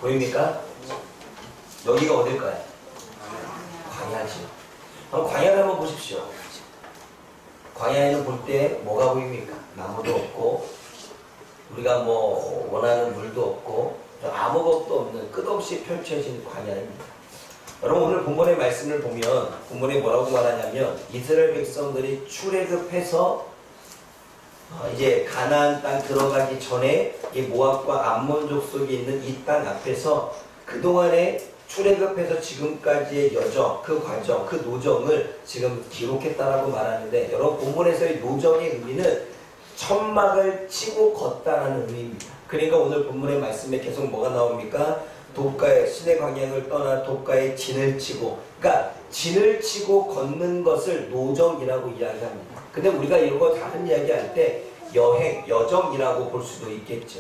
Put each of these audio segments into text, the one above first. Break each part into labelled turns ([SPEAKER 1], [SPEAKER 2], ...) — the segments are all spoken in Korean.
[SPEAKER 1] 보입니까? 여기가 어딜까요? 광야죠. 그럼 광야를 한번 보십시오. 광야에는 볼 때 뭐가 보입니까? 나무도 없고 우리가 뭐 원하는 물도 없고 아무것도 없는 끝없이 펼쳐진 광야입니다. 여러분 오늘 본문의 말씀을 보면 본문에 뭐라고 말하냐면 이스라엘 백성들이 출애굽해서 이제 가나안 땅 들어가기 전에 이 모압과 암몬 족속이 있는 이 땅 앞에서 그동안에 출애굽해서 지금까지의 여정, 그 과정, 그 노정을 지금 기록했다라고 말하는데 여러분 본문에서의 노정의 의미는 천막을 치고 걷다라는 의미입니다. 그러니까 오늘 본문의 말씀에 계속 뭐가 나옵니까? 독가의 신의 광야를 떠나 독가의 진을 치고, 그러니까 진을 치고 걷는 것을 노정이라고 이야기합니다. 근데 우리가 이런 거 다른 이야기할 때 여행, 여정이라고 볼 수도 있겠죠.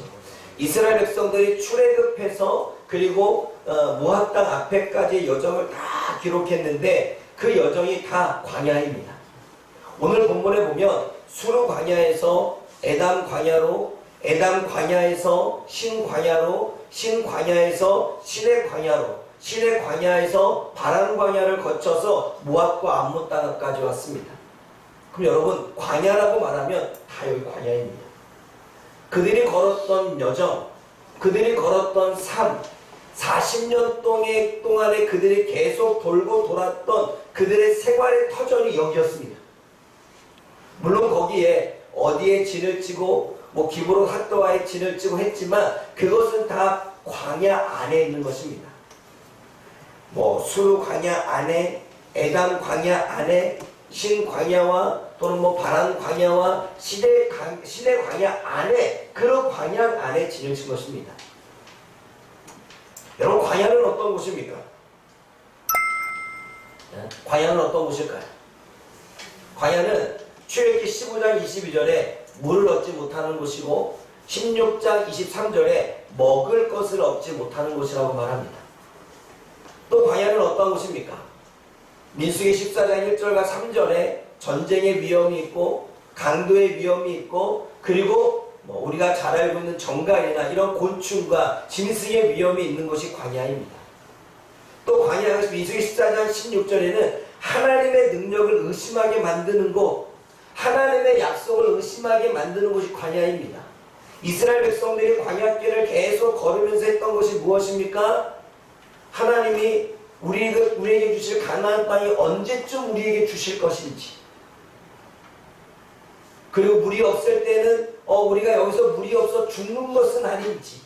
[SPEAKER 1] 이스라엘 백성들이 출애굽해서 그리고 모압 땅 앞에까지의 여정을 다 기록했는데 그 여정이 다 광야입니다. 오늘 본문에 보면 수르 광야에서 에담 광야로, 에담 광야에서 신 광야로, 신 광야에서 신의 광야로, 신의 광야에서 바란 광야를 거쳐서 모압과 암몬 땅까지 왔습니다. 그럼 여러분 광야라고 말하면 다 여기 광야입니다. 그들이 걸었던 여정, 그들이 걸었던 삶, 40년 동안에 그들이 계속 돌고 돌았던 그들의 생활의 터전이 여기였습니다. 물론 거기에 어디에 진을 치고 뭐 기브론 핫도와에 진을 치고 했지만 그것은 다 광야 안에 있는 것입니다. 뭐 수르 광야 안에, 에담 광야 안에, 신 광야와 또는 뭐 바란 광야와 신의 광야 안에, 그런 광야 안에 진을 친 것입니다. 여러분 광야는 어떤 곳입니까? 광야는 어떤 곳일까요? 광야는 출애굽기 15장 22절에 물을 얻지 못하는 곳이고 16장 23절에 먹을 것을 얻지 못하는 곳이라고 말합니다. 또 광야는 어떤 곳입니까? 민수기 14장 1절과 3절에 전쟁의 위험이 있고 강도의 위험이 있고 그리고 뭐 우리가 잘 알고 있는 정갈이나 이런 곤충과 짐승의 위험이 있는 곳이 광야입니다. 또 광야에서 민수기 14장 16절에는 하나님의 능력을 의심하게 만드는 곳, 하나님의 약속을 의심하게 만드는 곳이 광야입니다. 이스라엘 백성들이 광야길을 계속 걸으면서 했던 것이 무엇입니까? 하나님이 우리에게 주실 가나안 땅이 언제쯤 우리에게 주실 것인지, 그리고 물이 없을 때는 우리가 여기서 물이 없어 죽는 것은 아닌지,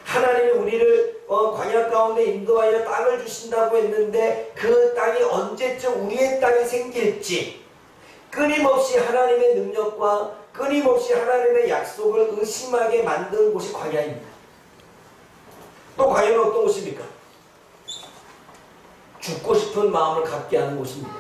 [SPEAKER 1] 하나님이 우리를 광야 가운데 인도하여 땅을 주신다고 했는데 그 땅이 언제쯤 우리의 땅이 생길지, 끊임없이 하나님의 능력과 끊임없이 하나님의 약속을 의심하게 만든 곳이 광야입니다. 또 광야는 어떤 곳입니까? 죽고 싶은 마음을 갖게 하는 곳입니다.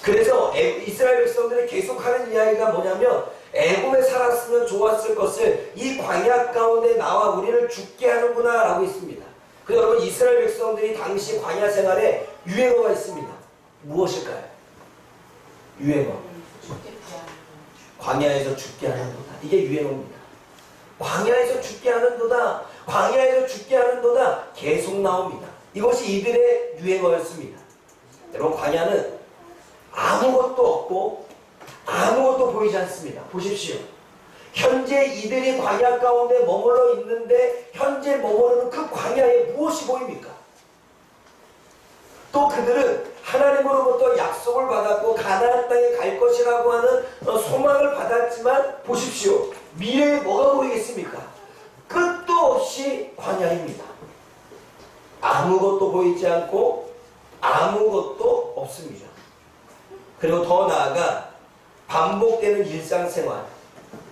[SPEAKER 1] 그래서 이스라엘 백성들이 계속하는 이야기가 뭐냐면 애굽에 살았으면 좋았을 것을 이 광야 가운데 나와 우리를 죽게 하는구나 라고 있습니다. 그래서 여러분 이스라엘 백성들이 당시 광야 생활에 유행어가 있습니다. 무엇일까요? 유행어. 광야에서 죽게 하는도다. 이게 유행어입니다. 광야에서 죽게 하는도다. 광야에서 죽게 하는도다. 계속 나옵니다. 이것이 이들의 유행어였습니다. 여러분 광야는 아무것도 없고 아무것도 보이지 않습니다. 보십시오. 현재 이들이 광야 가운데 머물러 있는데 현재 머무르는 그 광야에 무엇이 보입니까? 또 그들은 하나님으로부터 약속을 받았고 가나안 땅에 갈 것이라고 하는 소망을 받았지만 보십시오. 미래에 뭐가 보이겠습니까? 끝도 없이 광야입니다. 아무것도 보이지 않고 아무것도 없습니다. 그리고 더 나아가 반복되는 일상생활,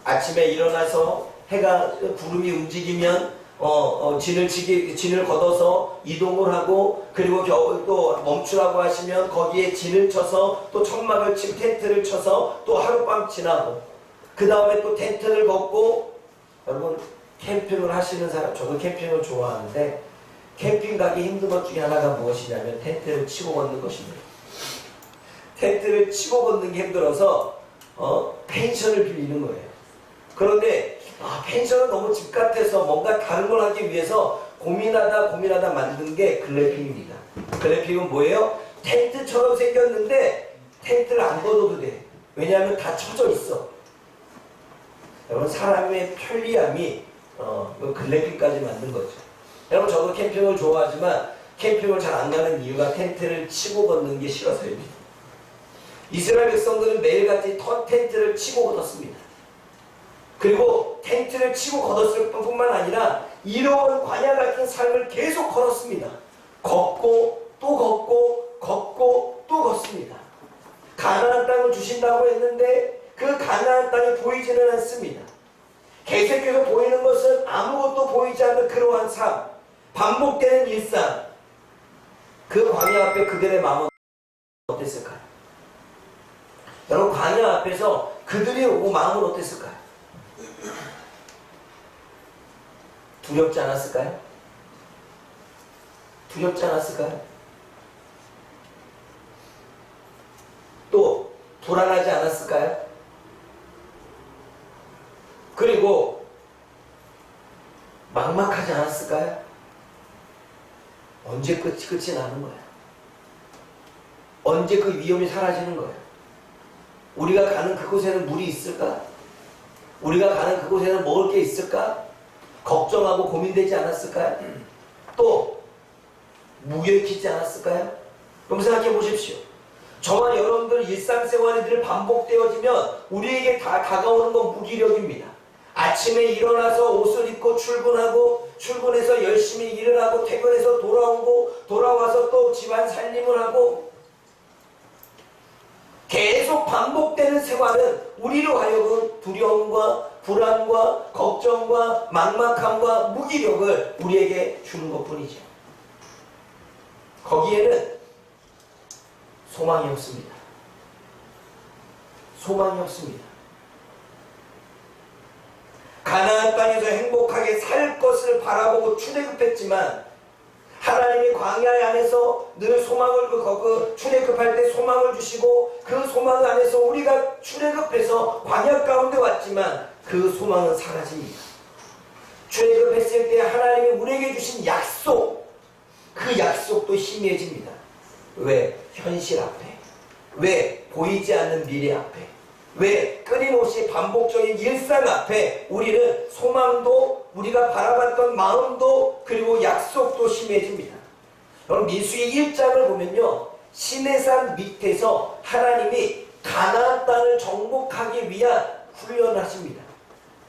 [SPEAKER 1] 아침에 일어나서 해가 구름이 움직이면 진을 걷어서 이동을 하고, 그리고 겨울 또 멈추라고 하시면 거기에 진을 쳐서 또 천막을 치고 텐트를 쳐서 또 하룻밤 지나고, 그 다음에 또 텐트를 걷고. 여러분 캠핑을 하시는 사람, 저도 캠핑을 좋아하는데 캠핑 가기 힘든 것 중에 하나가 무엇이냐면 텐트를 치고 걷는 것입니다. 텐트를 치고 걷는 게 힘들어서 펜션을 빌리는 거예요. 그런데 펜션은 너무 집 같아서 뭔가 다른 걸 하기 위해서 고민하다 만든 게 글램핑입니다. 글램핑은 뭐예요? 텐트처럼 생겼는데 텐트를 안 걷어도 돼. 왜냐하면 다 쳐져 있어. 여러분, 사람의 편리함이 글램핑까지 만든 거죠. 여러분, 저도 캠핑을 좋아하지만 캠핑을 잘 안 가는 이유가 텐트를 치고 걷는 게 싫어서입니다. 이스라엘 백성들은 매일같이 텐트를 치고 걷었습니다. 그리고 텐트를 치고 걷었을 뿐만 아니라 이로운 광야 같은 삶을 계속 걸었습니다. 걷고 또 걷고 걷고 또 걷습니다. 가나안 땅을 주신다고 했는데 그 가나안 땅이 보이지는 않습니다. 계속해서 보이는 것은 아무것도 보이지 않는 그러한 삶, 반복되는 일상. 그 광야 앞에 그들의 마음은 어땠을까요? 여러분, 광야 앞에서 그들의 마음은 어땠을까요? 두렵지 않았을까요? 두렵지 않았을까요? 또 불안하지 않았을까요? 그리고 막막하지 않았을까요? 언제 끝이 나는 거야? 언제 그 위험이 사라지는 거야? 우리가 가는 그곳에는 물이 있을까? 우리가 가는 그곳에는 먹을 게 있을까? 걱정하고 고민되지 않았을까요? 또 무기력해지지 않았을까요? 그럼 생각해 보십시오. 저와 여러분들 일상생활이 늘 반복되어지면 우리에게 다가오는 건 무기력입니다. 아침에 일어나서 옷을 입고 출근하고, 출근해서 열심히 일을 하고, 퇴근해서 돌아오고, 돌아와서 또 집안 살림을 하고, 계속 반복되는 생활은 우리로 하여금 두려움과 불안과 걱정과 막막함과 무기력을 우리에게 주는 것뿐이죠. 거기에는 소망이 없습니다. 소망이 없습니다. 가나안 땅에서 행복하게 살 것을 바라보고 출애굽했지만 하나님이 광야 안에서 늘 소망을 출애굽할 때 소망을 주시고 그 소망 안에서 우리가 출애굽해서 광야 가운데 왔지만 그 소망은 사라집니다. 출애굽했을 때 하나님이 우리에게 주신 약속, 그 약속도 희미해집니다. 왜? 현실 앞에. 왜? 보이지 않는 미래 앞에. 왜? 끊임없이 반복적인 일상 앞에 우리는 소망도, 우리가 바라봤던 마음도, 그리고 약속도 심해집니다. 여러분, 민수기 1장을 보면요, 시내산 밑에서 하나님이 가나안 땅을 정복하기 위한 훈련을 하십니다.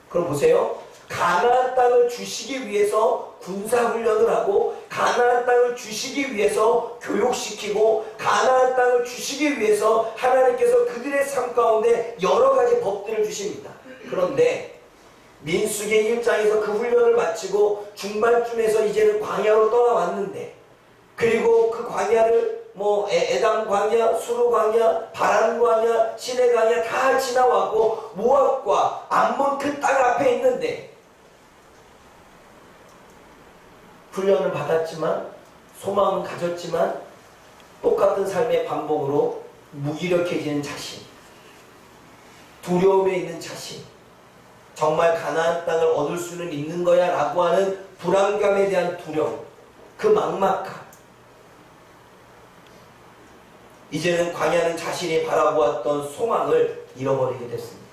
[SPEAKER 1] 그럼 보세요. 가나안 땅을 주시기 위해서 군사훈련을 하고, 가나안 땅을 주시기 위해서 교육시키고, 가나안 땅을 주시기 위해서 하나님께서 그들의 삶 가운데 여러 가지 법들을 주십니다. 그런데 민수기 1장에서 그 훈련을 마치고 중반쯤에서 이제는 광야로 떠나왔는데, 그리고 그 광야를 에담 광야, 수르 광야, 바란 광야, 시내 광야 다 지나왔고 모압과 암몬 그 땅 앞에 있는데, 훈련을 받았지만, 소망은 가졌지만 똑같은 삶의 반복으로 무기력해지는 자신, 두려움에 있는 자신, 정말 가나안 땅을 얻을 수는 있는 거야 라고 하는 불안감에 대한 두려움, 그 막막함. 이제는 광야는 자신이 바라보았던 소망을 잃어버리게 됐습니다.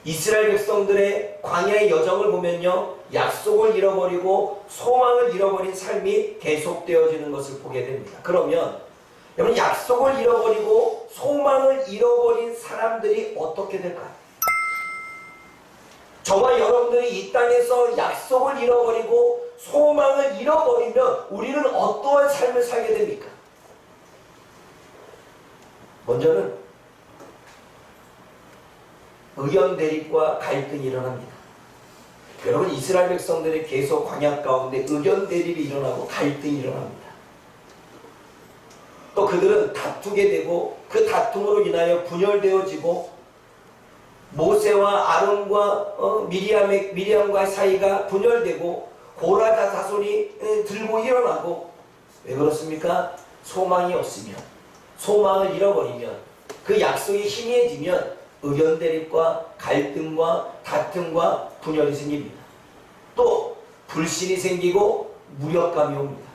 [SPEAKER 1] 이스라엘 백성들의 광야의 여정을 보면요, 약속을 잃어버리고 소망을 잃어버린 삶이 계속되어지는 것을 보게 됩니다. 그러면 여러분, 약속을 잃어버리고 소망을 잃어버린 사람들이 어떻게 될까요? 저와 여러분들이 이 땅에서 약속을 잃어버리고 소망을 잃어버리면 우리는 어떠한 삶을 살게 됩니까? 먼저는 의견 대립과 갈등이 일어납니다. 여러분, 이스라엘 백성들이 계속 광야 가운데 의견 대립이 일어나고 갈등이 일어납니다. 또 그들은 다투게 되고 그 다툼으로 인하여 분열되어지고 모세와 아론과 미리암과의 사이가 분열되고 고라 자손이 들고 일어나고. 왜 그렇습니까? 소망이 없으면, 소망을 잃어버리면, 그 약속이 희미해지면 의견 대립과 갈등과 다툼과 분열이 생깁니다. 또 불신이 생기고 무력감이 옵니다.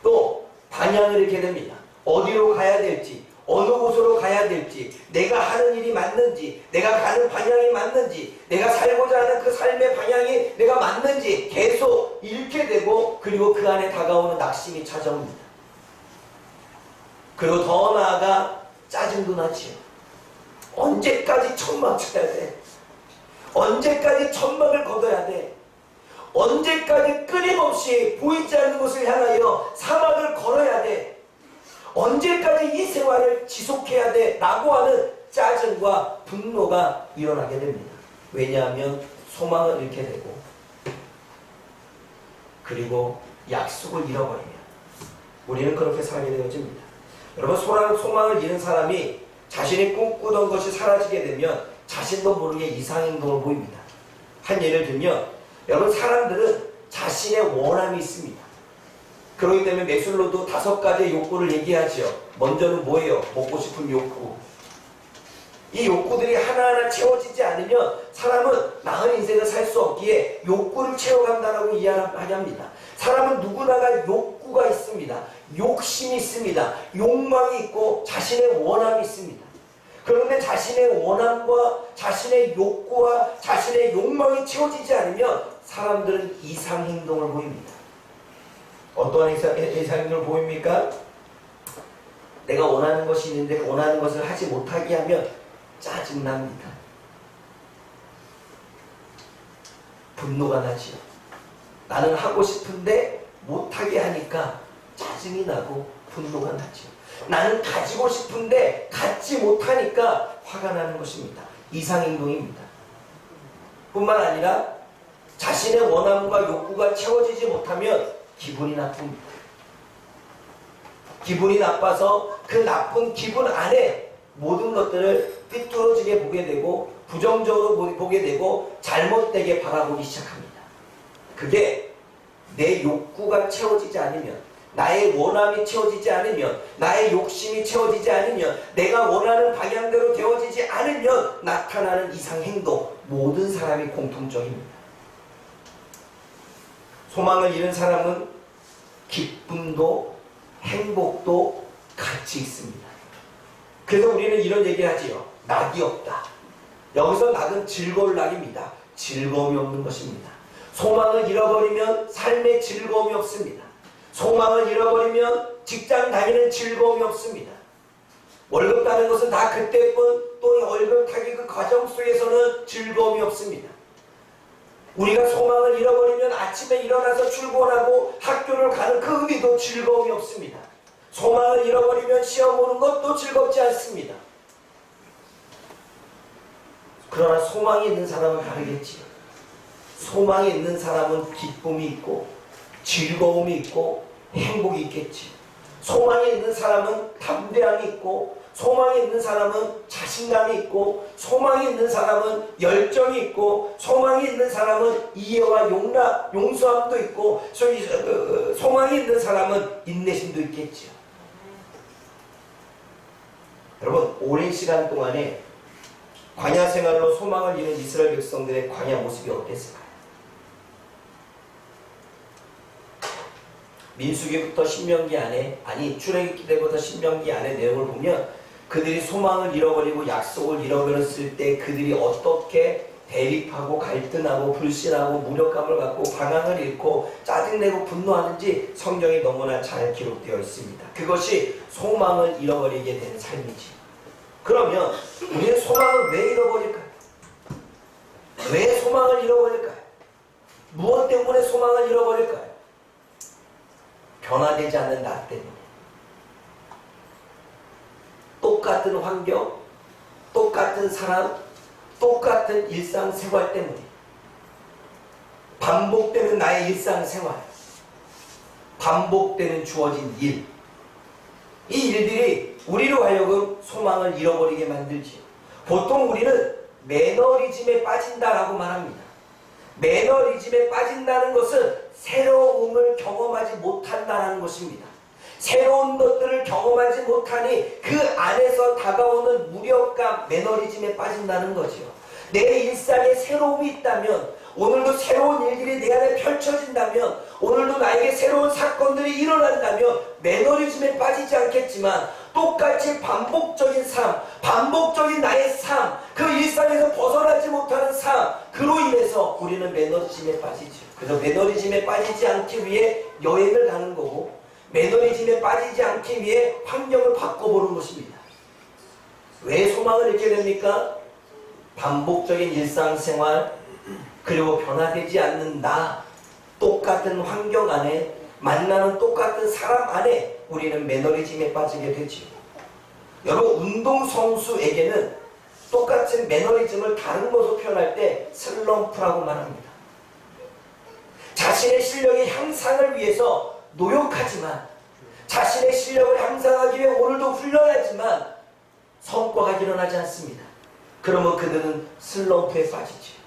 [SPEAKER 1] 또 방향을 잃게 됩니다. 어디로 가야 될지, 어느 곳으로 가야 될지, 내가 하는 일이 맞는지, 내가 가는 방향이 맞는지, 내가 살고자 하는 그 삶의 방향이 내가 맞는지 계속 잃게 되고, 그리고 그 안에 다가오는 낙심이 찾아옵니다. 그리고 더 나아가 짜증도 나지요. 언제까지 천막 쳐야 돼? 언제까지 천막을 걷어야 돼? 언제까지 끊임없이 보이지 않는 곳을 향하여 사막을 걸어야 돼? 언제까지 이 생활을 지속해야 돼? 라고 하는 짜증과 분노가 일어나게 됩니다. 왜냐하면 소망을 잃게 되고, 그리고 약속을 잃어버리면 우리는 그렇게 살게 되어집니다. 여러분, 소망을 잃은 사람이 자신이 꿈꾸던 것이 사라지게 되면 자신도 모르게 이상행동을 보입니다. 한 예를 들면, 여러분, 사람들은 자신의 원함이 있습니다. 그렇기 때문에 매술로도 5가지의 욕구를 얘기하죠. 먼저는 뭐예요? 먹고 싶은 욕구. 이 욕구들이 하나하나 채워지지 않으면 사람은 나은 인생을 살 수 없기에 욕구를 채워간다라고 이야기합니다. 사람은 누구나가 욕구가 있습니다. 욕심이 있습니다. 욕망이 있고 자신의 원함이 있습니다. 그런데 자신의 원함과 자신의 욕구와 자신의 욕망이 채워지지 않으면 사람들은 이상행동을 보입니다. 어떠한 이상행동을 보입니까? 내가 원하는 것이 있는데 원하는 것을 하지 못하게 하면 짜증납니다. 분노가 나지요. 나는 하고 싶은데 못하게 하니까 짜증이 나고 분노가 나지요. 나는 가지고 싶은데 갖지 못하니까 화가 나는 것입니다. 이상행동입니다. 뿐만 아니라 자신의 원함과 욕구가 채워지지 못하면 기분이 나쁩니다. 기분이 나빠서 그 나쁜 기분 안에 모든 것들을 삐뚤어지게 보게 되고 부정적으로 보게 되고 잘못되게 바라보기 시작합니다. 그게 내 욕구가 채워지지 않으면, 나의 원함이 채워지지 않으면, 나의 욕심이 채워지지 않으면, 내가 원하는 방향대로 되어지지 않으면 나타나는 이상행동, 모든 사람이 공통적입니다. 소망을 잃은 사람은 기쁨도 행복도 같이 있습니다. 그래서 우리는 이런 얘기를 하지요. 낙이 없다. 여기서 낙은 즐거울 낙입니다. 즐거움이 없는 것입니다. 소망을 잃어버리면 삶에 즐거움이 없습니다. 소망을 잃어버리면 직장 다니는 즐거움이 없습니다. 월급 따는 것은 다 그때뿐, 또 월급 타기 그 과정 속에서는 즐거움이 없습니다. 우리가 소망을 잃어버리면 아침에 일어나서 출근하고 학교를 가는 그 의미도 즐거움이 없습니다. 소망을 잃어버리면 시험 보는 것도 즐겁지 않습니다. 그러나 소망이 있는 사람은 다르겠지요. 소망이 있는 사람은 기쁨이 있고 즐거움이 있고 행복이 있겠지. 소망이 있는 사람은 담대함이 있고, 소망이 있는 사람은 자신감이 있고, 소망이 있는 사람은 열정이 있고, 소망이 있는 사람은 이해와 용서함도 있고, 소망이 있는 사람은 인내심도 있겠지요. 여러분, 오랜 시간 동안에 광야 생활로 소망을 잃은 이스라엘 백성들의 광야 모습이 어땠을까요? 민수기부터 신명기 안에, 출애굽기 때부터 신명기 안에 내용을 보면 그들이 소망을 잃어버리고 약속을 잃어버렸을 때 그들이 어떻게 대립하고 갈등하고 불신하고 무력감을 갖고 방향을 잃고 짜증내고 분노하는지 성경이 너무나 잘 기록되어 있습니다. 그것이 소망을 잃어버리게 된 삶이지. 그러면 우리는 소망을 왜 잃어버릴까요? 왜 소망을 잃어버릴까요? 무엇 때문에 소망을 잃어버릴까요? 변화되지 않는 나 때문에. 똑같은 환경, 똑같은 사람, 똑같은 일상생활 때문에. 반복되는 나의 일상생활, 반복되는 주어진 일, 이 일들이 우리로 하여금 소망을 잃어버리게 만들지요. 보통 우리는 매너리즘에 빠진다라고 말합니다. 매너리즘에 빠진다는 것은 새로움을 경험하지 못한다는 것입니다. 새로운 것들을 경험하지 못하니 그 안에서 다가오는 무력감, 매너리즘에 빠진다는 거죠. 내 일상에 새로움이 있다면, 오늘도 새로운 일들이 내 안에 펼쳐진다면, 오늘도 나에게 새로운 사건들이 일어난다면 매너리즘에 빠지지 않겠지만, 똑같이 반복적인 삶, 반복적인 나의 삶, 그 일상에서 벗어나지 못하는 삶, 그로 인해서 우리는 매너리즘에 빠지죠. 그래서 매너리즘에 빠지지 않기 위해 여행을 가는 거고, 매너리즘에 빠지지 않기 위해 환경을 바꿔보는 것입니다. 왜 소망을 잃게 됩니까? 반복적인 일상생활, 그리고 변화되지 않는 나, 똑같은 환경 안에, 만나는 똑같은 사람 안에 우리는 매너리즘에 빠지게 되지요. 여러분, 운동선수에게는 똑같은 매너리즘을 다른 것으로 표현할 때 슬럼프라고 말합니다. 자신의 실력의 향상을 위해서 노력하지만, 자신의 실력을 향상하기 위해 오늘도 훈련하지만 성과가 일어나지 않습니다. 그러면 그들은 슬럼프에 빠지죠.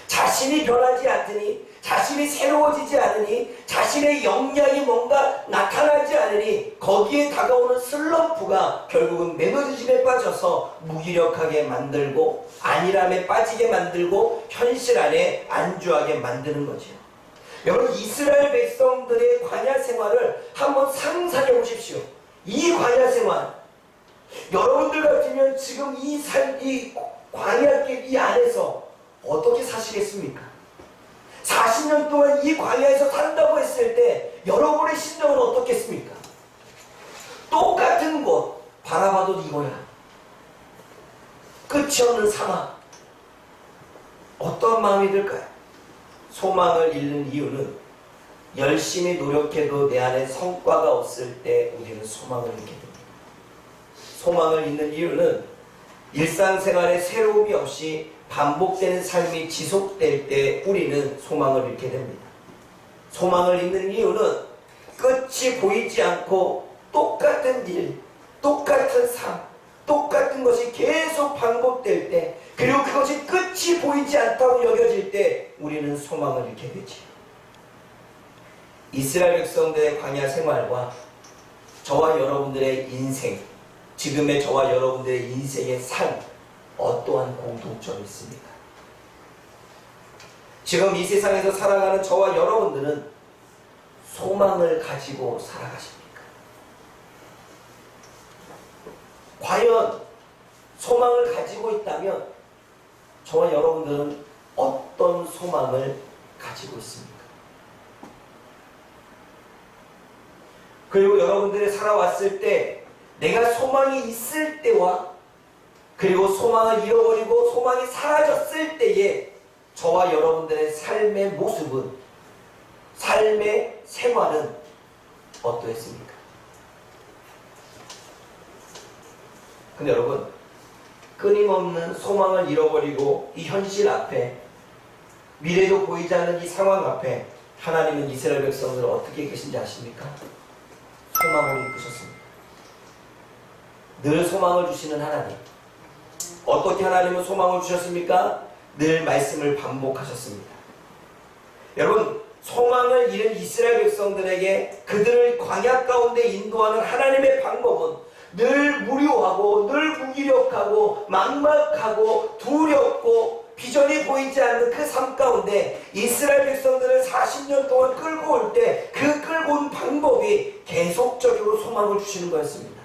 [SPEAKER 1] 자신이 변하지 않으니, 자신이 새로워지지 않으니, 자신의 역량이 뭔가 나타나지 않으니 거기에 다가오는 슬럼프가 결국은 매너리즘에 빠져서 무기력하게 만들고, 안일함에 빠지게 만들고, 현실 안에 안주하게 만드는 거죠. 여러분, 이스라엘 백성들의 광야 생활을 한번 상상해 보십시오. 이 광야 생활, 여러분들 같으면 지금 이 광야길 이 안에서 어떻게 사시겠습니까? 40년 동안 이 광야에서 산다고 했을 때 여러분의 심정은 어떻겠습니까? 똑같은 곳 바라봐도 이거야. 끝이 없는 사막. 어떤 마음이 들까요? 소망을 잃는 이유는 열심히 노력해도 내 안에 성과가 없을 때 우리는 소망을 잃게 됩니다. 소망을 잃는 이유는 일상생활에 새로움이 없이 반복되는 삶이 지속될 때 우리는 소망을 잃게 됩니다. 소망을 잃는 이유는 끝이 보이지 않고 똑같은 일, 똑같은 삶, 똑같은 것이 계속 반복될 때, 그리고 그것이 끝이 보이지 않다고 여겨질 때 우리는 소망을 잃게 되지. 이스라엘 백성들의 광야 생활과 저와 여러분들의 인생, 지금의 저와 여러분들의 인생의 삶, 어떠한 공통점이 있습니까? 지금 이 세상에서 살아가는 저와 여러분들은 소망을 가지고 살아가십니까? 과연 소망을 가지고 있다면 저와 여러분들은 어떤 소망을 가지고 있습니까? 그리고 여러분들이 살아왔을 때 내가 소망이 있을 때와, 그리고 소망을 잃어버리고 소망이 사라졌을 때의 저와 여러분들의 삶의 모습은, 삶의 생활은 어떠했습니까? 근데 여러분, 끊임없는 소망을 잃어버리고 이 현실 앞에, 미래도 보이지 않는 이 상황 앞에 하나님은 이스라엘 백성들을 어떻게 계신지 아십니까? 소망을 이끄셨습니다. 늘 소망을 주시는 하나님. 어떻게 하나님은 소망을 주셨습니까? 늘 말씀을 반복하셨습니다. 여러분, 소망을 잃은 이스라엘 백성들에게 그들을 광야 가운데 인도하는 하나님의 방법은 늘 무료하고, 늘 무기력하고, 막막하고, 두렵고, 비전이 보이지 않는 그 삶 가운데 이스라엘 백성들을 40년 동안 끌고 올 때 그 끌고 온 방법이 계속적으로 소망을 주시는 거였습니다.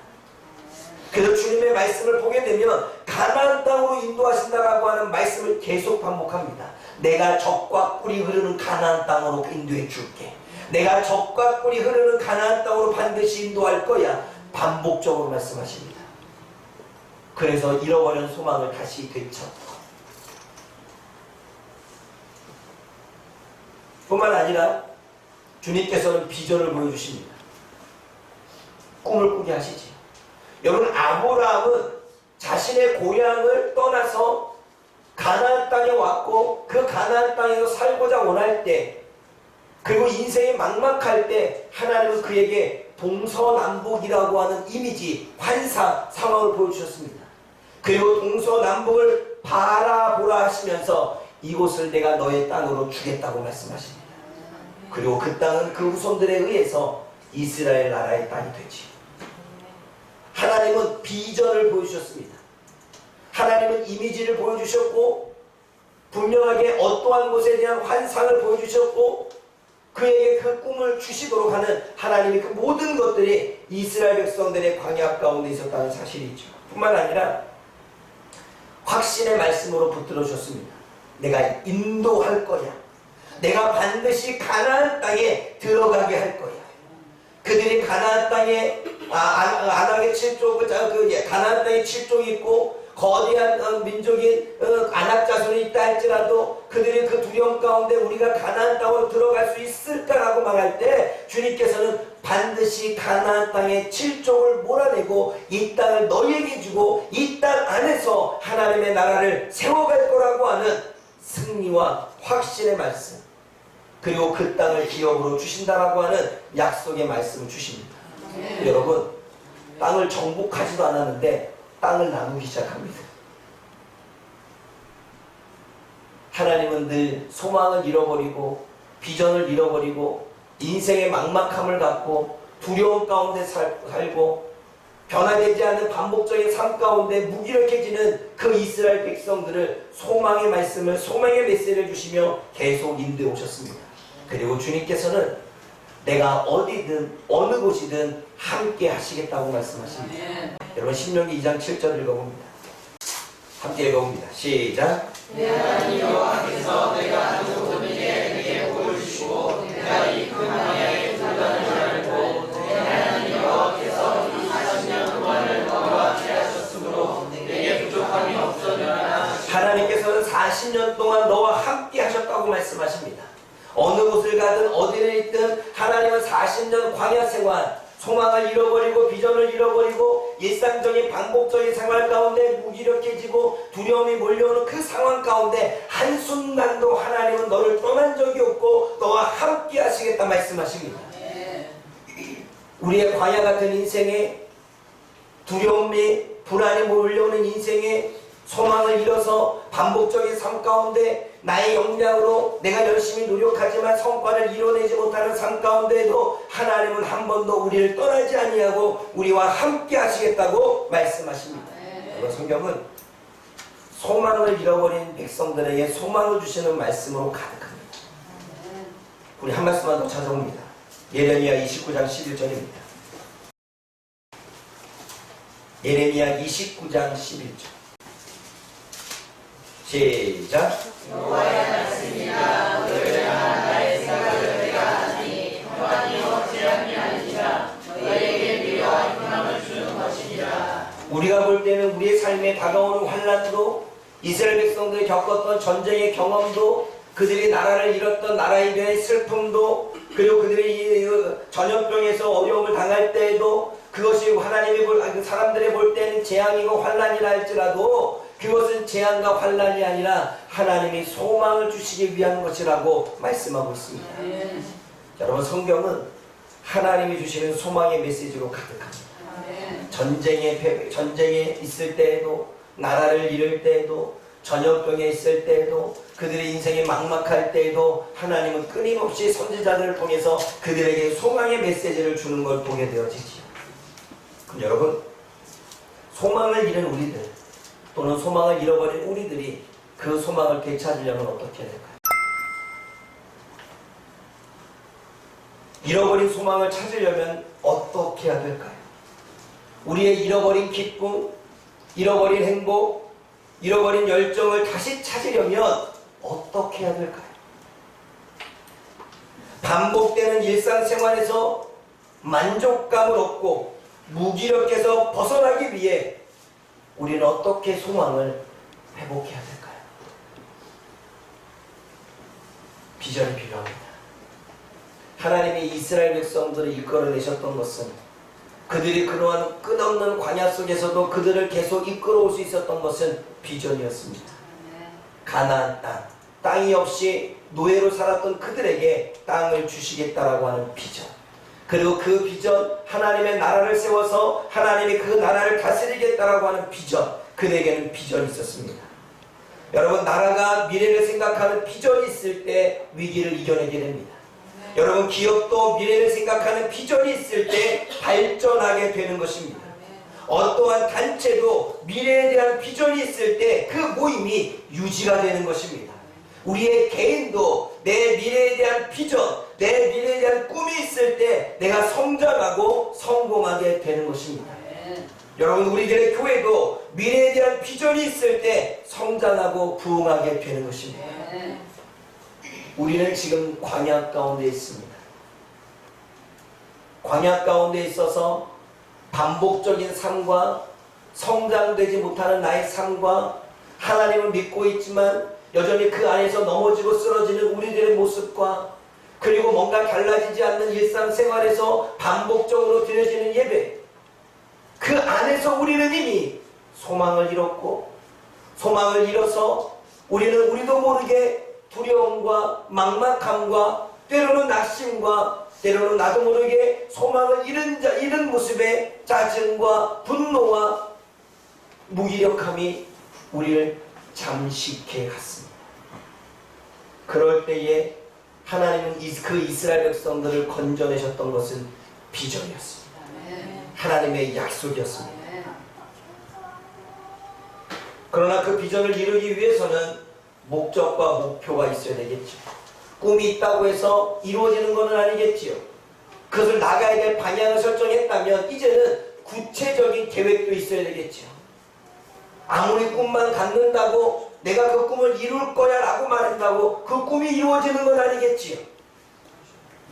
[SPEAKER 1] 그래서 주님의 말씀을 보게 되면 가나안 땅으로 인도하신다라고 하는 말씀을 계속 반복합니다. 내가 젖과 꿀이 흐르는 가나안 땅으로 인도해 줄게. 내가 젖과 꿀이 흐르는 가나안 땅으로 반드시 인도할 거야. 반복적으로 말씀하십니다. 그래서 잃어버린 소망을 다시 되찾고, 뿐만 아니라 주님께서는 비전을 보여주십니다. 꿈을 꾸게 하시지. 여러분, 아브라함은 자신의 고향을 떠나서 가나안 땅에 왔고, 그 가나안 땅에서 살고자 원할 때, 그리고 인생이 막막할 때 하나님은 그에게 동서남북이라고 하는 이미지, 환상, 상황을 보여주셨습니다. 그리고 동서남북을 바라보라 하시면서 이곳을 내가 너의 땅으로 주겠다고 말씀하십니다. 그리고 그 땅은 그 후손들에 의해서 이스라엘 나라의 땅이 되지. 하나님은 비전을 보여주셨습니다. 하나님은 이미지를 보여주셨고, 분명하게 어떠한 것에 대한 환상을 보여주셨고 그에게 그 꿈을 주시도록 하는 하나님의 그 모든 것들이 이스라엘 백성들의 광야 가운데 있었다는 사실이죠. 뿐만 아니라 확신의 말씀으로 붙들어 주셨습니다. 내가 인도할 거야. 내가 반드시 가나안 땅에 들어가게 할 거야. 그들이 가나안 땅에 아낙의 7족을 가나안 땅에 7족이 있고 거대한 민족인 아낙 자손이 있다 할지라도 그들이 그 두려움 가운데 우리가 가나안 땅으로 들어갈 수 있을까라고 말할 때 주님께서는 반드시 가나안 땅의 7족을 몰아내고 이 땅을 너희에게 주고 이 땅 안에서 하나님의 나라를 세워갈 거라고 하는 승리와 확신의 말씀, 그리고 그 땅을 기업으로 주신다라고 하는 약속의 말씀을 주십니다. 여러분, 땅을 정복하지도 않았는데 땅을 나누기 시작합니다. 하나님은 늘 소망을 잃어버리고 비전을 잃어버리고 인생의 막막함을 갖고 두려움 가운데 살고 변화되지 않는 반복적인 삶 가운데 무기력해지는 그 이스라엘 백성들을 소망의 말씀을, 소망의 메시지를 주시며 계속 인도해 오셨습니다. 그리고 주님께서는 내가 어디든 어느 곳이든 함께 하시겠다고 말씀하십니다. 여러분, 신명기 2장 7절 읽어봅니다. 함께 읽어봅니다. 시작.
[SPEAKER 2] 내 하나님 여호와께서 내가 하는 모든 일에 내게 보여주시고 내가 이 큰 광야에 불가는 줄 알고 내 하나님 여호와께서 이 40년 동안을 너와 함께 하셨으므로 내게 부족함이 없었느니라.
[SPEAKER 1] 하나님께서는 40년 동안 너와 함께 하셨다고 말씀하십니다. 어느 곳을 가든 어디에 있든 하나님은 40년 광야 생활, 소망을 잃어버리고 비전을 잃어버리고 일상적인 반복적인 생활 가운데 무기력해지고 두려움이 몰려오는 그 상황 가운데 한순간도 하나님은 너를 떠난 적이 없고 너와 함께 하시겠다 말씀하십니다. 우리의 광야 같은 인생에 두려움이 불안이 몰려오는 인생에 소망을 잃어서 반복적인 삶 가운데 나의 역량으로 내가 열심히 노력하지만 성과를 이뤄내지 못하는 삶 가운데에도 하나님은 한 번도 우리를 떠나지 아니하고 우리와 함께 하시겠다고 말씀하십니다. 여러분, 성경은 소망을 잃어버린 백성들에게 소망을 주시는 말씀으로 가득합니다. 우리 한 말씀만 더 찾아봅니다. 예레미야 29장 11절입니다. 예레미야 29장 11절 시작.
[SPEAKER 2] 여호와의 말씀이라 너희를 향한 나의 생각을 내가 아니 평안이 어찌함이 아니라 너희에게 미워와 희망을 주는 것이니라.
[SPEAKER 1] 우리가 볼 때는 우리의 삶에 다가오는 환난도 이스라엘 백성들이 겪었던 전쟁의 경험도 그들이 나라를 잃었던 나라 이변의 슬픔도 그리고 그들이 전염병에서 어려움을 당할 때에도 그것이 하나님이 사람들이 볼 때는 재앙이고 환난이라 할지라도 그것은 재앙과 환난이 아니라 하나님이 소망을 주시기 위한 것이라고 말씀하고 있습니다. 여러분, 성경은 하나님이 주시는 소망의 메시지로 가득합니다. 전쟁에 있을 때에도 나라를 잃을 때에도 전염병에 있을 때에도 그들의 인생이 막막할 때에도 하나님은 끊임없이 선지자들을 통해서 그들에게 소망의 메시지를 주는 걸 보게 되어지지요. 그럼 여러분, 소망을 잃은 우리들 또는 소망을 잃어버린 우리들이 그 소망을 되찾으려면 어떻게 해야 될까요? 잃어버린 소망을 찾으려면 어떻게 해야 될까요? 우리의 잃어버린 기쁨, 잃어버린 행복, 잃어버린 열정을 다시 찾으려면 어떻게 해야 될까요? 반복되는 일상생활에서 만족감을 얻고 무기력해서 벗어나기 위해 우리는 어떻게 소망을 회복해야 될까요? 비전이 필요합니다. 하나님이 이스라엘 백성들을 이끌어내셨던 것은 그들이 그러한 끝없는 광야 속에서도 그들을 계속 이끌어올 수 있었던 것은 비전이었습니다. 가나안 땅이 없이 노예로 살았던 그들에게 땅을 주시겠다라고 하는 비전, 그리고 그 비전, 하나님의 나라를 세워서 하나님이 그 나라를 다스리겠다라고 하는 비전, 그들에게는 비전이 있었습니다. 여러분, 나라가 미래를 생각하는 비전이 있을 때 위기를 이겨내게 됩니다. 여러분, 기업도 미래를 생각하는 비전이 있을 때 발전하게 되는 것입니다. 어떠한 단체도 미래에 대한 비전이 있을 때 그 모임이 유지가 되는 것입니다. 우리의 개인도 내 미래에 대한 비전, 내 미래에 대한 꿈이 있을 때 내가 성장하고 성공하게 되는 것입니다. 여러분, 우리들의 교회도 미래에 대한 비전이 있을 때 성장하고 부흥하게 되는 것입니다. 우리는 지금 광야 가운데 있습니다. 광야 가운데 있어서 반복적인 삶과 성장되지 못하는 나의 삶과 하나님을 믿고 있지만 여전히 그 안에서 넘어지고 쓰러지는 우리들의 모습과 그리고 뭔가 달라지지 않는 일상생활에서 반복적으로 드려지는 예배, 그 안에서 우리는 이미 소망을 잃었고, 소망을 잃어서 우리는 우리도 모르게 두려움과 막막함과 때로는 낙심과 때로는 나도 모르게 소망을 잃은 모습에 짜증과 분노와 무기력함이 우리를 잠식해 갔습니다. 그럴 때에 하나님은 그 이스라엘 백성들을 건져내셨던 것은 비전이었습니다. 하나님의 약속이었습니다. 그러나 그 비전을 이루기 위해서는 목적과 목표가 있어야 되겠죠. 꿈이 있다고 해서 이루어지는 것은 아니겠지요. 그것을 나가야 될 방향을 설정했다면 이제는 구체적인 계획도 있어야 되겠지요. 아무리 꿈만 갖는다고 내가 그 꿈을 이룰 거야 라고 말한다고 그 꿈이 이루어지는 건 아니겠지요.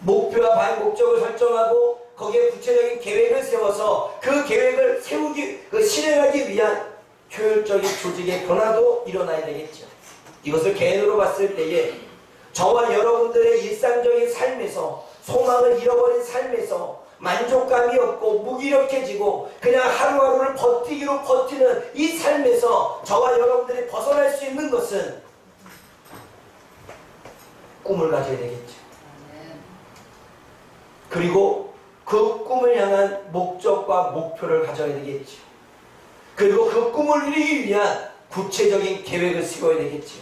[SPEAKER 1] 목표와 목적을 설정하고 거기에 구체적인 계획을 세워서 그 계획을 실행하기 위한 효율적인 조직의 변화도 일어나야 되겠죠. 이것을 개인으로 봤을 때에 저와 여러분들의 일상적인 삶에서 소망을 잃어버린 삶에서 만족감이 없고 무기력해지고 그냥 하루하루를 버티기로 버티는 이 삶에서 저와 여러분들이 벗어날 수 있는 것은 꿈을 가져야 되겠죠. 그리고 그 꿈을 향한 목적과 목표를 가져야 되겠죠. 그리고 그 꿈을 이루기 위한 구체적인 계획을 세워야 되겠죠.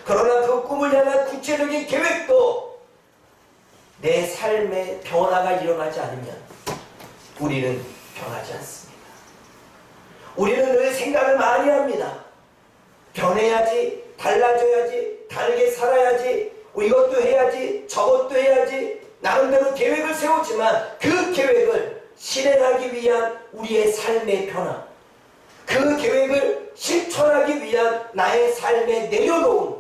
[SPEAKER 1] 그러나 그 꿈을 향한 구체적인 계획도 내 삶의 변화가 일어나지 않으면 우리는 변하지 않습니다. 우리는 늘 생각을 많이 합니다. 변해야지, 달라져야지, 다르게 살아야지, 이것도 해야지, 저것도 해야지, 나름대로 계획을 세우지만 그 계획을 실행하기 위한 우리의 삶의 변화, 그 계획을 실천하기 위한 나의 삶에 내려놓은,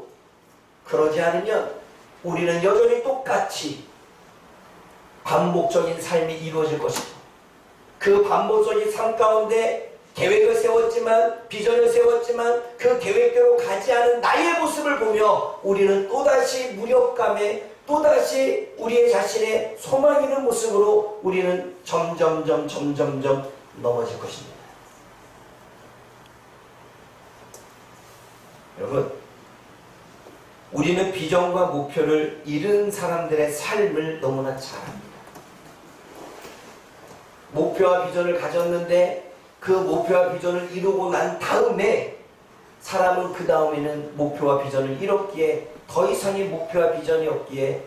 [SPEAKER 1] 그러지 않으면 우리는 여전히 똑같이 반복적인 삶이 이루어질 것이고, 그 반복적인 삶 가운데 계획을 세웠지만, 비전을 세웠지만 그 계획대로 가지 않은 나의 모습을 보며 우리는 또다시 무력감에, 또다시 우리의 자신의 소망 있는 모습으로 우리는 점점점 넘어질 것입니다. 여러분, 우리는 비전과 목표를 잃은 사람들의 삶을 너무나 잘 압니다. 목표와 비전을 가졌는데 그 목표와 비전을 이루고 난 다음에 사람은 그 다음에는 목표와 비전을 잃었기에 더 이상의 목표와 비전이 없기에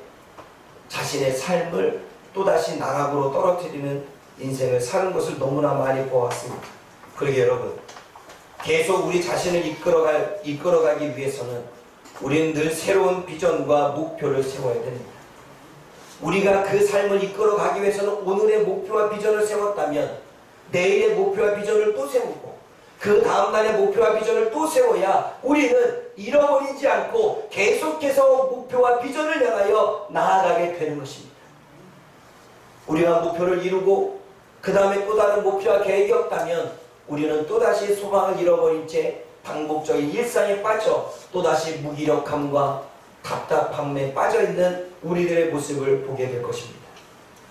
[SPEAKER 1] 자신의 삶을 또다시 나락으로 떨어뜨리는 인생을 사는 것을 너무나 많이 보았습니다. 그러게 여러분, 계속 우리 자신을 이끌어가기 위해서는 우리는 늘 새로운 비전과 목표를 세워야 됩니다. 우리가 그 삶을 이끌어가기 위해서는 오늘의 목표와 비전을 세웠다면 내일의 목표와 비전을 또 세우고 그 다음날의 목표와 비전을 또 세워야 우리는 잃어버리지 않고 계속해서 목표와 비전을 향하여 나아가게 되는 것입니다. 우리가 목표를 이루고 그 다음에 또 다른 목표와 계획이 없다면 우리는 또다시 소망을 잃어버린 채 반복적인 일상에 빠져 또다시 무기력함과 답답함에 빠져있는 우리들의 모습을 보게 될 것입니다.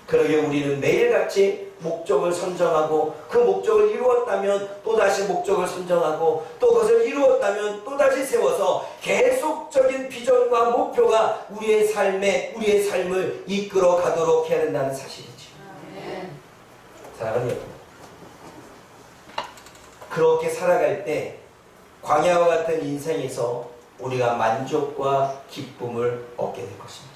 [SPEAKER 1] 그러게 우리는 매일같이 목적을 선정하고 그 목적을 이루었다면 또다시 목적을 선정하고 또 그것을 이루었다면 또다시 세워서 계속적인 비전과 목표가 우리의 삶을 이끌어 가도록 해야 된다는 사실이죠. 사랑하는 여러분, 그렇게 살아갈 때 광야와 같은 인생에서 우리가 만족과 기쁨을 얻게 될 것입니다.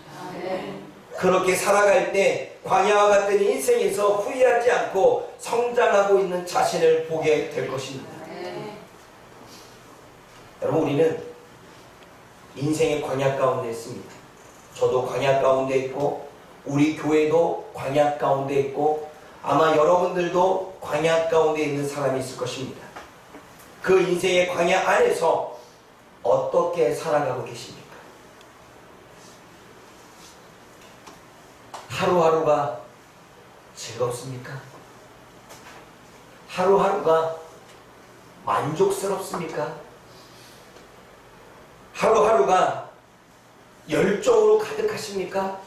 [SPEAKER 1] 그렇게 살아갈 때 광야와 같은 인생에서 후회하지 않고 성장하고 있는 자신을 보게 될 것입니다. 여러분, 우리는 인생의 광야 가운데 있습니다. 저도 광야 가운데 있고 우리 교회도 광야 가운데 있고 아마 여러분들도 광야 가운데 있는 사람이 있을 것입니다. 그 인생의 광야 안에서 어떻게 살아가고 계십니까? 하루하루가 즐겁습니까? 하루하루가 만족스럽습니까? 하루하루가 열정으로 가득하십니까?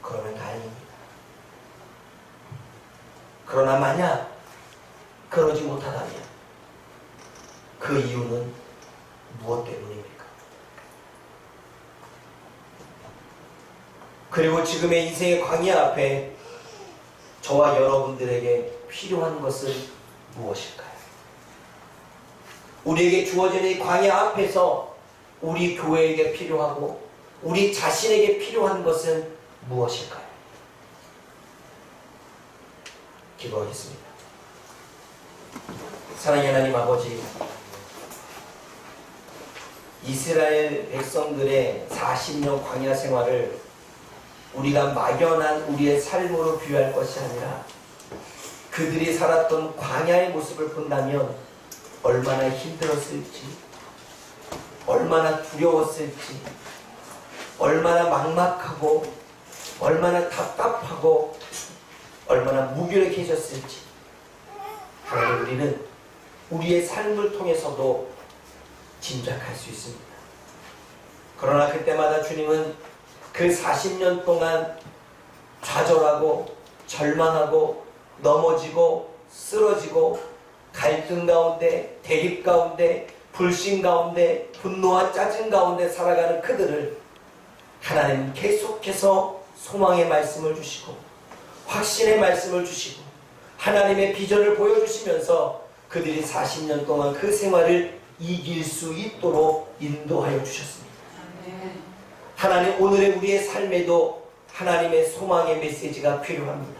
[SPEAKER 1] 그러면 다행입니다. 그러나 만약 그러지 못하다면 그 이유는 무엇 때문입니까? 그리고 지금의 인생의 광야 앞에 저와 여러분들에게 필요한 것은 무엇일까요? 우리에게 주어지는 이 광야 앞에서 우리 교회에게 필요하고 우리 자신에게 필요한 것은 무엇일까요? 기도하겠습니다. 사랑의 하나님 아버지, 이스라엘 백성들의 40년 광야 생활을 우리가 막연한 우리의 삶으로 비유할 것이 아니라 그들이 살았던 광야의 모습을 본다면 얼마나 힘들었을지, 얼마나 두려웠을지, 얼마나 막막하고 얼마나 답답하고 얼마나 무기력해졌을지 하나님, 우리는 우리의 삶을 통해서도 짐작할 수 있습니다. 그러나 그때마다 주님은 그 40년 동안 좌절하고 절망하고 넘어지고 쓰러지고 갈등 가운데, 대립 가운데, 불신 가운데, 분노와 짜증 가운데 살아가는 그들을 하나님 계속해서 소망의 말씀을 주시고 확신의 말씀을 주시고 하나님의 비전을 보여주시면서 그들이 40년 동안 그 생활을 이길 수 있도록 인도하여 주셨습니다. 하나님, 오늘의 우리의 삶에도 하나님의 소망의 메시지가 필요합니다.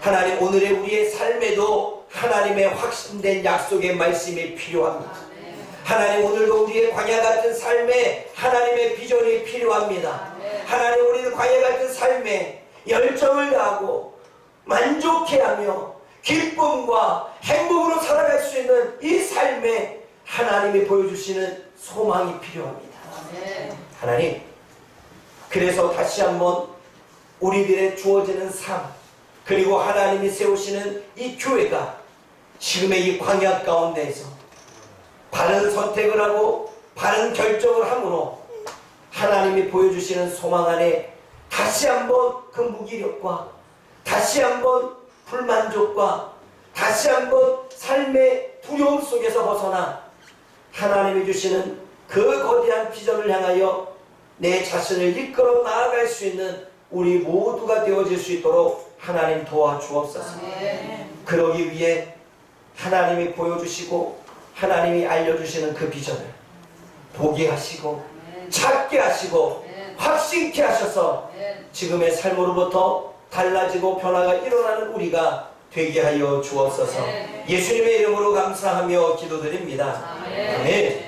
[SPEAKER 1] 하나님, 오늘의 우리의 삶에도 하나님의 확신된 약속의 말씀이 필요합니다. 하나님, 오늘도 우리의 광야 같은 삶에 하나님의 비전이 필요합니다. 하나님, 우리는 광야 같은 삶에 열정을 다하고 만족해하며 기쁨과 행복으로 살아갈 수 있는 이 삶에 하나님이 보여주시는 소망이 필요합니다. 하나님, 그래서 다시 한번 우리들의 주어지는 삶, 그리고 하나님이 세우시는 이 교회가 지금의 이 광야 가운데에서 바른 선택을 하고 바른 결정을 함으로 하나님이 보여주시는 소망 안에 다시 한번 그 무기력과 다시 한번 불만족과 다시 한번 삶의 두려움 속에서 벗어나 하나님이 주시는 그 거대한 비전을 향하여 내 자신을 이끌어 나아갈 수 있는 우리 모두가 되어질 수 있도록 하나님 도와주옵소서. 그러기 위해 하나님이 보여주시고 하나님이 알려주시는 그 비전을 보게 하시고 찾게 하시고 확신케 하셔서 지금의 삶으로부터 달라지고 변화가 일어나는 우리가 되게 하여 주옵소서. 예수님의 이름으로 감사하며 기도드립니다. 아멘.